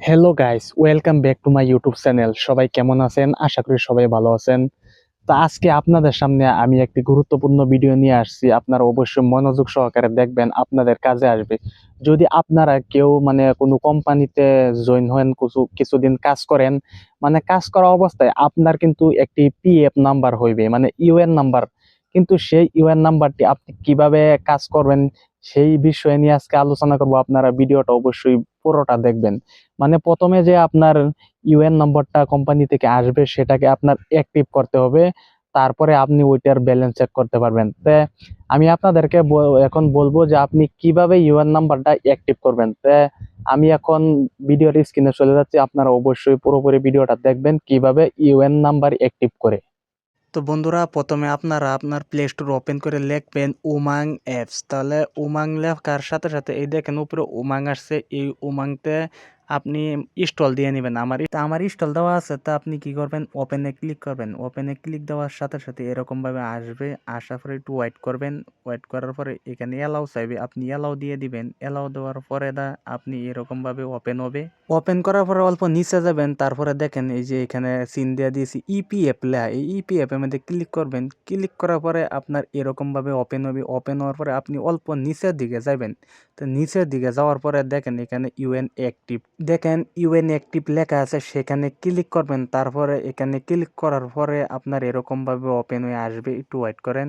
Hello guys, welcome back to my YouTube channel. সবাই কেমন আছেন? আশা করি সবাই ভালো আছেন। তো আজকে আপনাদের সামনে আমি একটি গুরুত্বপূর্ণ ভিডিও নিয়ে আসছি। আপনারা অবশ্যই মনোযোগ সহকারে দেখবেন, আপনাদের কাজে আসবে। যদি আপনারা কেউ কোনো কোম্পানিতে জয়েন হন, কিছুদিন কাজ করেন, কাজ করা অবস্থায় আপনার কিন্তু একটি পিএফ নাম্বার হইবে, ইউএন নাম্বার। কিন্তু সেই ইউএন নাম্বারটি আপনি কিভাবে কাজ করবেন সেই বিষয়ে নিয়ে আজকে আলোচনা করব। আপনারা ভিডিওটা অবশ্যই পুরোটা দেখবেন। প্রথমে যে আপনার ইউএন নম্বরটা কোম্পানি থেকে আসবে সেটাকে আপনার অ্যাক্টিভ করতে হবে। তারপরে আপনি ওইটার ব্যালেন্স চেক করতে পারবেন। আমি আপনাদেরকে এখন বলবো যে আপনি কিভাবে ইউএন নাম্বারটা অ্যাক্টিভ করবেন। আমি এখন ভিডিওর স্ক্রিনে চলে যাচ্ছি, আপনারা অবশ্যই পুরোপুরি ভিডিওটা দেখবেন কিভাবে ইউএন নাম্বার অ্যাক্টিভ করে। তো বন্ধুরা, প্রথমে আপনারা আপনার প্লে স্টোর ওপেন করে লিখবেন উমাং অ্যাপস। তাহলে উমাং লেখার সাথে সাথে এই দেখেন উপরে উমাং আসছে, এই উমাংতে আপনি ইনস্টল দিয়ে নেবেন। আমার ইনস্টল দেওয়া আছে। তা আপনি কি করবেন, ওপেনে ক্লিক করবেন। ওপেনে ক্লিক দেওয়ার সাথে সাথে এরকম ভাবে আসবে। আসার পরে একটু ওয়েট করবেন। ওয়েট করার পরে এখানে অ্যালাউ চাইবে, আপনি অ্যালাউ দিয়ে দিবেন। অ্যালাউ দেওয়ার পরে আপনি এরকম ভাবে ওপেন হবে। ওপেন করার পরে অল্প নিচে যাবেন, তারপরে দেখেন এই যে এখানে সিন দিয়ে দিয়েছি ইপিএফ লেখা, এই ইপিএফ এর মধ্যে ক্লিক করবেন। ক্লিক করার পরে আপনার এরকম ভাবে ওপেন হবে। ওপেন হওয়ার পরে আপনি অল্প নিচের দিকে যাবেন। তো নিচের দিকে যাওয়ার পরে দেখেন এখানে ইউএন অ্যাক্টিভ, দেখেন ইউএন অ্যাক্টিভ লেখা আছে, সেখানে ক্লিক করবেন। তারপরে এখানে ক্লিক করার পরে আপনার এরকম ভাবে ওপেন হয়ে আসবে। একটু ওয়েট করেন।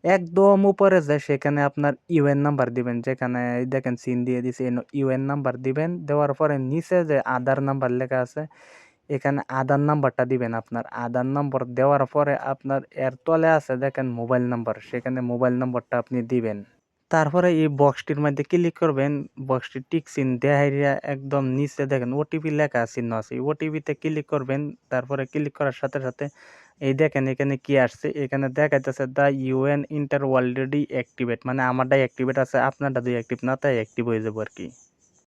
একদম উপরে যায় সেখানে আপনার ইউএন নাম্বার দিবেন, যেখানে দেখেন সিন দিয়ে দিছে, ইউএন নাম্বার দিবেন। দেওয়ার পরে নিচে যে আধার নাম্বার লেখা আছে, এখানে আধার নাম্বারটা দিবেন। আপনার আধার নম্বর দেওয়ার পরে আপনার এর তলে আছে দেখেন মোবাইল নাম্বার, সেখানে মোবাইল নম্বরটা আপনি দিবেন। তারপরে এই বক্সটির মধ্যে ক্লিক করবেন। বক্সটি টিক চিহ্ন দেখাইয়া একদম নিচে দেখেন ওটিপি লেখা চিহ্ন আছে, ওটিপিতে ক্লিক করবেন। তারপরে ক্লিক করার সাথে সাথে এই দেখেন এখানে কি আসছে, এখানে দেখাইতেছে দ্য ইউএন ইন্টার অলরেডি অ্যাক্টিভেট, আমারটাই অ্যাক্টিভেট আছে, আপনারটা যদি অ্যাক্টিভ না তাই অ্যাক্টিভ হয়ে যাবো আর কি।